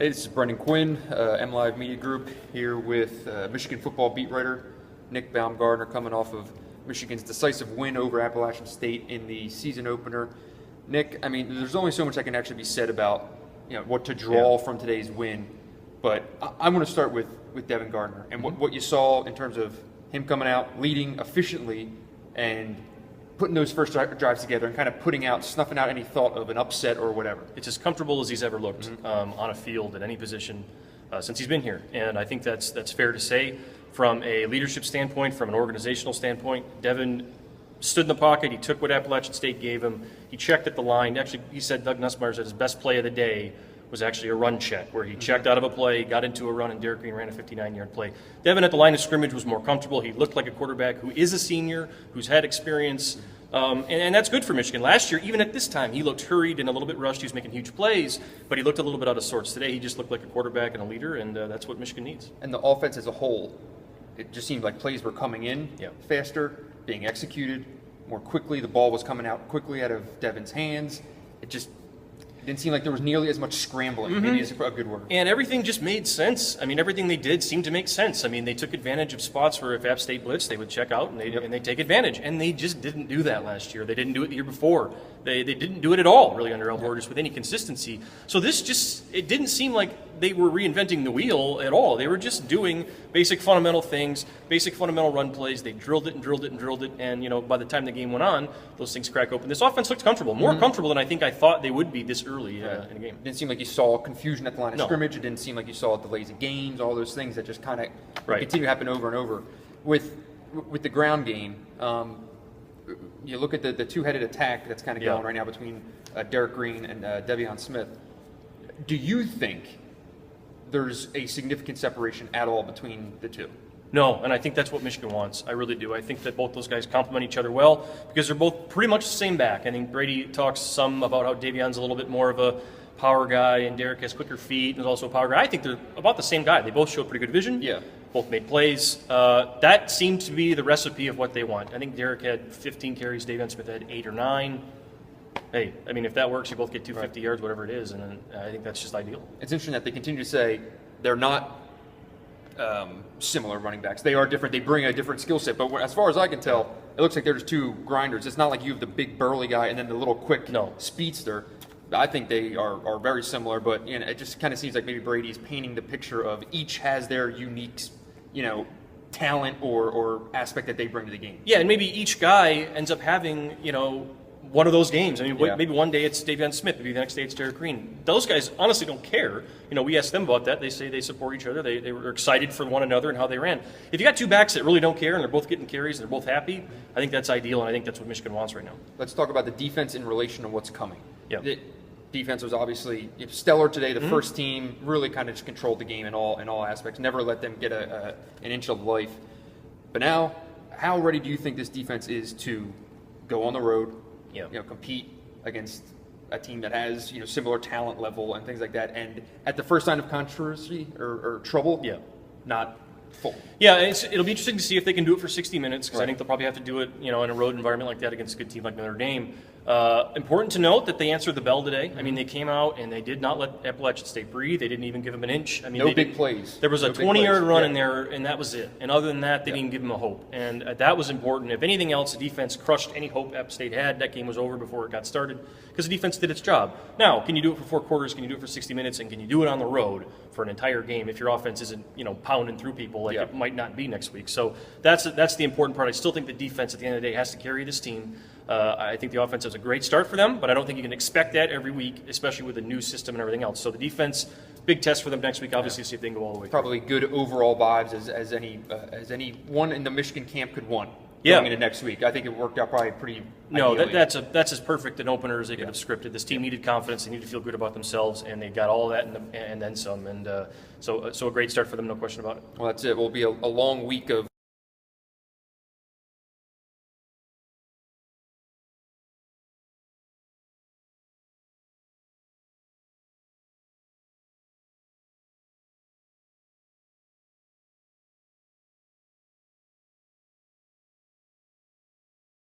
Hey, this is Brendan Quinn, MLive Media Group, here with Michigan football beat writer Nick Baumgardner, coming off of Michigan's decisive win over Appalachian State in the season opener. Nick, I mean, there's only so much that can actually be said about what to draw from today's win, but I'm going to start with Devin Gardner and what you saw in terms of him coming out, leading efficiently, and putting those first drives together and kind of snuffing out any thought of an upset or whatever. It's as comfortable as he's ever looked on a field at any position since he's been here, and I think that's fair to say. From a leadership standpoint, from an organizational standpoint, Devin stood in the pocket. He took what Appalachian State gave him. He checked at the line. Actually, he said, Doug Nussmeier said his best play of the day was actually a run check, where he checked out of a play, got into a run, and Derek Green ran a 59-yard play. Devin at the line of scrimmage was more comfortable. He looked like a quarterback who is a senior, who's had experience, and that's good for Michigan. Last year, even at this time, he looked hurried and a little bit rushed. He was making huge plays, but he looked a little bit out of sorts. Today, he just looked like a quarterback and a leader, and that's what Michigan needs. And the offense as a whole, it just seemed like plays were coming in faster, being executed more quickly. The ball was coming out quickly out of Devin's hands. It didn't seem like there was nearly as much scrambling. Maybe is a good word. And everything just made sense. I mean, everything they did seemed to make sense. I mean, they took advantage of spots where if App State blitzed, they would check out and they'd take advantage. And they just didn't do that last year. They didn't do it the year before. They didn't do it at all, really, under Borges with any consistency. So it didn't seem like they were reinventing the wheel at all. They were just doing basic fundamental things, basic fundamental run plays. They drilled it and drilled it and drilled it. And, by the time the game went on, those things crack open. This offense looked comfortable, more comfortable than I thought they would be this early in a game. It didn't seem like you saw confusion at the line of scrimmage. It didn't seem like you saw delays of games, all those things that just kind of continue to happen over and over. With the ground game, you look at the two-headed attack that's kind of going right now between Derek Green and Devion Smith. Do you think there's a significant separation at all between the two? No, and I think that's what Michigan wants. I really do. I think that both those guys complement each other well because they're both pretty much the same back. I think Brady talks some about how Davion's a little bit more of a power guy and Derek has quicker feet and is also a power guy. I think they're about the same guy. They both show pretty good vision. Yeah. Both made plays. That seemed to be the recipe of what they want. I think Derek had 15 carries. Devion Smith had 8 or 9. Hey, I mean, if that works, you both get 250 yards, whatever it is, and I think that's just ideal. It's interesting that they continue to say they're not similar running backs. They are different. They bring a different skill set. But as far as I can tell, it looks like there's two grinders. It's not like you have the big burly guy and then the little quick speedster. I think they are very similar, but it just kind of seems like maybe Brady's painting the picture of each has their unique, talent or aspect that they bring to the game. Yeah, and maybe each guy ends up having, one of those games. I mean, maybe one day it's Devion Smith, maybe the next day it's Derek Green. Those guys honestly don't care. We asked them about that. They say they support each other. They were excited for one another and how they ran. If you got two backs that really don't care and they're both getting carries and they're both happy, I think that's ideal, and I think that's what Michigan wants right now. Let's talk about the defense in relation to what's coming. Yeah. The defense was obviously stellar today. The first team really kind of just controlled the game in all aspects. Never let them get an inch of life. But now, how ready do you think this defense is to go on the road? Compete against a team that has similar talent level and things like that, and at the first sign of controversy or trouble, not full. Yeah, it'll be interesting to see if they can do it for 60 minutes because I think they'll probably have to do it in a road environment like that against a good team like Notre Dame. Important to note that they answered the bell today. I mean, they came out and they did not let Appalachian State breathe. They didn't even give them an inch. I mean, no big plays. There was a 20-yard run in there, and that was it. And other than that, they didn't give them a hope. And that was important. If anything else, the defense crushed any hope App State had. That game was over before it got started because the defense did its job. Now, can you do it for 4 quarters? Can you do it for 60 minutes? And can you do it on the road for an entire game if your offense isn't pounding through people like it might not be next week? So that's the important part. I still think the defense at the end of the day has to carry this team. I think the offense is a great start for them, but I don't think you can expect that every week, especially with a new system and everything else. So the defense, big test for them next week, obviously, see if they can go all the way. Probably good overall vibes as anyone in the Michigan camp could want going into next week. I think it worked out probably pretty ideally. That's as perfect an opener as they could have scripted. This team needed confidence. They needed to feel good about themselves, and they got all that and then some. And so a great start for them, no question about it. Well, that's it. It will be a long week of